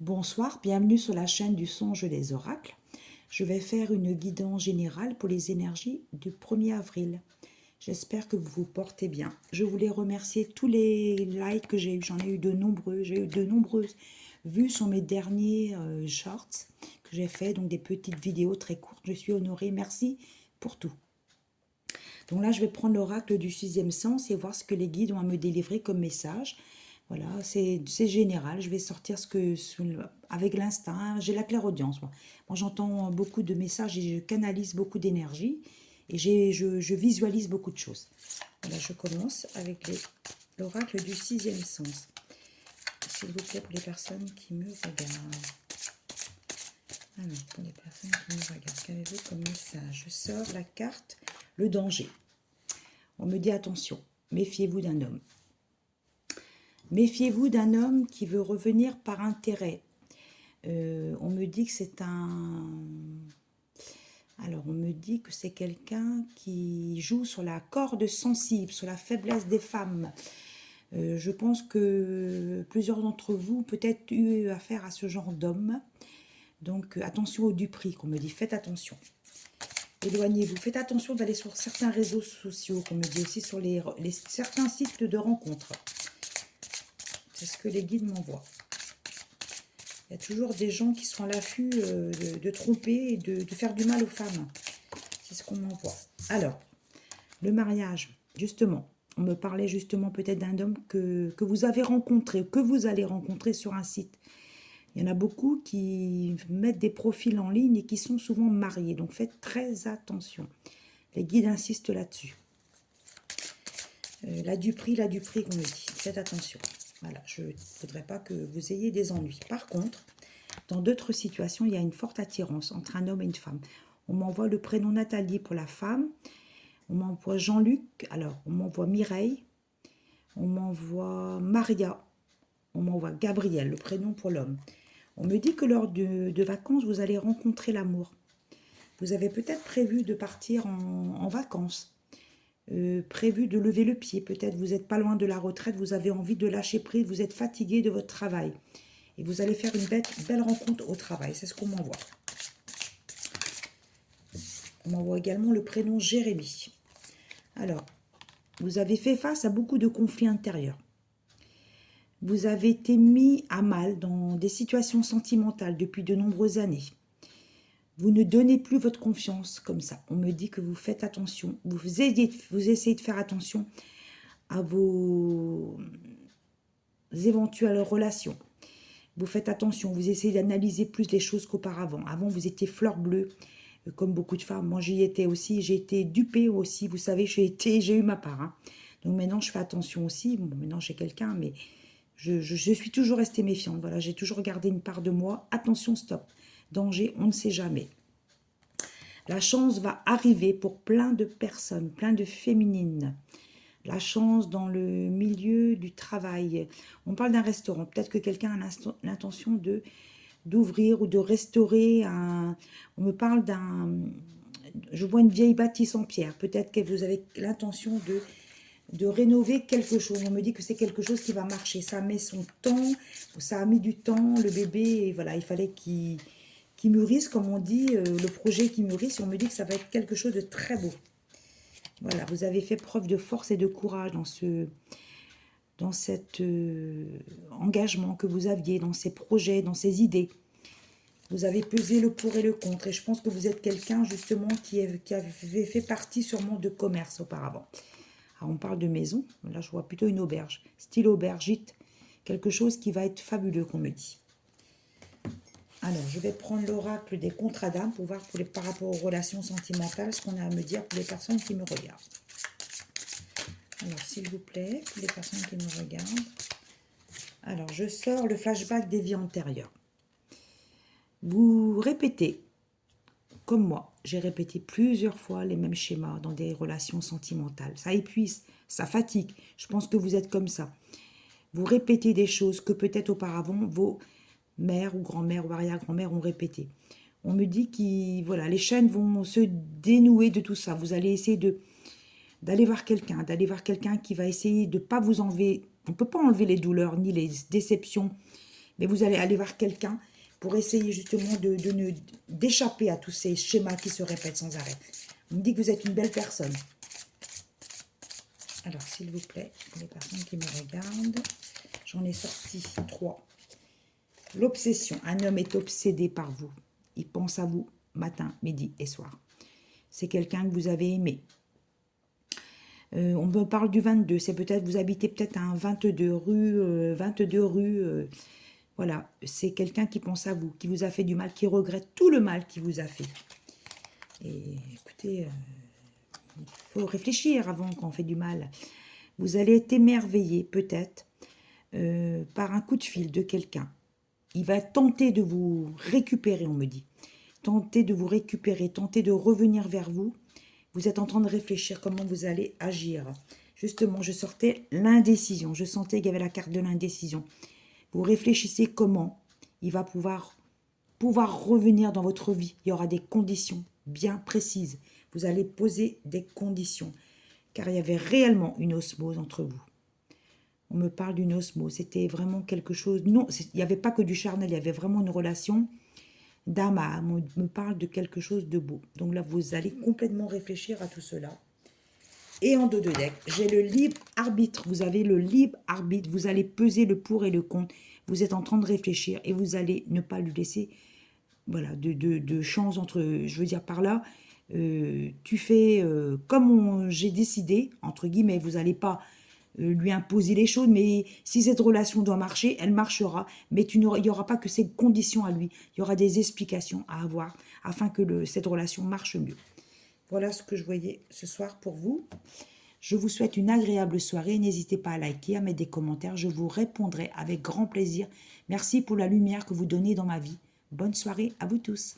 Bonsoir, bienvenue sur la chaîne du songe des oracles. Je vais faire une guidance générale pour les énergies du 1er avril. J'espère que vous vous portez bien. Je voulais remercier tous les likes que j'ai eu. J'en ai eu de nombreux. J'ai eu de nombreuses vues sur mes derniers shorts que j'ai fait, donc des petites vidéos très courtes. Je suis honorée. Merci pour tout. Donc là, je vais prendre l'oracle du sixième sens et voir ce que les guides ont à me délivrer comme message. Voilà, c'est général. Je vais sortir avec l'instinct. J'ai la clairaudience. Moi j'entends beaucoup de messages et je canalise beaucoup d'énergie. Et je visualise beaucoup de choses. Voilà, je commence avec l'oracle du sixième sens. S'il vous plaît, pour les personnes qui me regardent. Alors, pour les personnes qui me regardent, qu'avez-vous comme message? Je sors la carte, le danger. On me dit attention, méfiez-vous d'un homme. Méfiez-vous d'un homme qui veut revenir par intérêt. On me dit que c'est un... Alors, on me dit que c'est quelqu'un qui joue sur la corde sensible, sur la faiblesse des femmes. Je pense que plusieurs d'entre vous peut-être eu affaire à ce genre d'homme. Donc, attention au duperie, qu'on me dit. Faites attention. Éloignez-vous. Faites attention d'aller sur certains réseaux sociaux, qu'on me dit aussi sur certains sites de rencontres. C'est ce que les guides m'envoient. Il y a toujours des gens qui sont à l'affût de tromper et de faire du mal aux femmes. C'est ce qu'on m'envoie. Alors, le mariage, justement. On me parlait justement peut-être d'un homme que vous avez rencontré, que vous allez rencontrer sur un site. Il y en a beaucoup qui mettent des profils en ligne et qui sont souvent mariés. Donc, faites très attention. Les guides insistent là-dessus. La duperie, qu'on me dit. Faites attention. Voilà, je ne voudrais pas que vous ayez des ennuis. Par contre, dans d'autres situations, il y a une forte attirance entre un homme et une femme. On m'envoie le prénom Nathalie pour la femme. On m'envoie Jean-Luc. Alors, on m'envoie Mireille. On m'envoie Maria. On m'envoie Gabriel, le prénom pour l'homme. On me dit que lors de vacances, vous allez rencontrer l'amour. Vous avez peut-être prévu de partir en vacances. Prévu de lever le pied. Peut-être vous n'êtes pas loin de la retraite. Vous avez envie de lâcher prise. Vous êtes fatigué de votre travail. Et vous allez faire une belle rencontre au travail. C'est ce qu'on m'envoie. On m'envoie également le prénom Jérémie. Alors, vous avez fait face à beaucoup de conflits intérieurs. Vous avez été mis à mal dans des situations sentimentales depuis de nombreuses années. Vous ne donnez plus votre confiance comme ça. On me dit que vous faites attention. Vous essayez de faire attention à vos éventuelles relations. Vous faites attention, vous essayez d'analyser plus les choses qu'auparavant. Avant, vous étiez fleur bleue, comme beaucoup de femmes. Moi, j'y étais aussi. J'ai été dupée aussi. Vous savez, j'ai eu ma part. Hein. Donc maintenant, je fais attention aussi. Bon, maintenant, j'ai quelqu'un, mais je suis toujours restée méfiante. Voilà, j'ai toujours gardé une part de moi. Attention, stop. Danger, on ne sait jamais. La chance va arriver pour plein de personnes, plein de féminines. La chance dans le milieu du travail. On parle d'un restaurant. Peut-être que quelqu'un a l'intention d'ouvrir ou de restaurer un... On me parle d'un... Je vois une vieille bâtisse en pierre. Peut-être que vous avez l'intention de rénover quelque chose. On me dit que c'est quelque chose qui va marcher. Ça met son temps, ça a mis du temps. Le bébé, voilà, il fallait qu'il mûrisse, comme on dit, le projet qui mûrisse. On me dit que ça va être quelque chose de très beau. Voilà, vous avez fait preuve de force et de courage dans cet engagement que vous aviez, dans ces projets, dans ces idées. Vous avez pesé le pour et le contre. Et je pense que vous êtes quelqu'un, justement, qui avait fait partie sûrement de commerce auparavant. Alors, on parle de maison. Là, je vois plutôt une auberge. Style aubergite. Quelque chose qui va être fabuleux, qu'on me dit. Alors, je vais prendre l'oracle des contrats d'âme pour voir par rapport aux relations sentimentales ce qu'on a à me dire pour les personnes qui me regardent. Alors, s'il vous plaît, pour les personnes qui me regardent. Alors, je sors le flashback des vies antérieures. Vous répétez, comme moi, j'ai répété plusieurs fois les mêmes schémas dans des relations sentimentales. Ça épuise, ça fatigue. Je pense que vous êtes comme ça. Vous répétez des choses que peut-être auparavant vos mères ou grand-mères ou arrière-grand-mères ont répété. On me dit que voilà, les chaînes vont se dénouer de tout ça. Vous allez essayer d'aller voir quelqu'un qui va essayer de ne pas vous enlever. On ne peut pas enlever les douleurs ni les déceptions Mais vous allez aller voir quelqu'un pour essayer justement d'échapper à tous ces schémas qui se répètent sans arrêt. On me dit que vous êtes une belle personne. Alors, s'il vous plaît, pour les personnes qui me regardent, j'en ai sorti 3. L'obsession. Un homme est obsédé par vous. Il pense à vous matin, midi et soir. C'est quelqu'un que vous avez aimé. On me parle du 22. C'est peut-être, vous habitez peut-être à un 22 rue, voilà, c'est quelqu'un qui pense à vous, qui vous a fait du mal, qui regrette tout le mal qu'il vous a fait. Et écoutez, il faut réfléchir avant qu'on fait du mal. Vous allez être émerveillé peut-être par un coup de fil de quelqu'un. Il va tenter de vous récupérer, on me dit. Tenter de vous récupérer, tenter de revenir vers vous. Vous êtes en train de réfléchir comment vous allez agir. Justement, je sortais l'indécision. Je sentais qu'il y avait la carte de l'indécision. Vous réfléchissez comment il va pouvoir revenir dans votre vie. Il y aura des conditions bien précises. Vous allez poser des conditions. Car il y avait réellement une osmose entre vous. On me parle d'une osmose. C'était vraiment quelque chose... Non, il n'y avait pas que du charnel. Il y avait vraiment une relation d'âme à âme. On me parle de quelque chose de beau. Donc là, vous allez complètement réfléchir à tout cela. Et en dos de deck, j'ai le libre arbitre. Vous avez le libre arbitre. Vous allez peser le pour et le contre. Vous êtes en train de réfléchir et vous allez ne pas lui laisser voilà, de chance entre... Je veux dire par là, tu fais comme j'ai décidé, entre guillemets, vous n'allez pas lui imposer les choses, mais si cette relation doit marcher, elle marchera. Mais il n'y aura pas que ces conditions à lui. Il y aura des explications à avoir afin que cette relation marche mieux. Voilà ce que je voyais ce soir pour vous. Je vous souhaite une agréable soirée. N'hésitez pas à liker, à mettre des commentaires. Je vous répondrai avec grand plaisir. Merci pour la lumière que vous donnez dans ma vie. Bonne soirée à vous tous.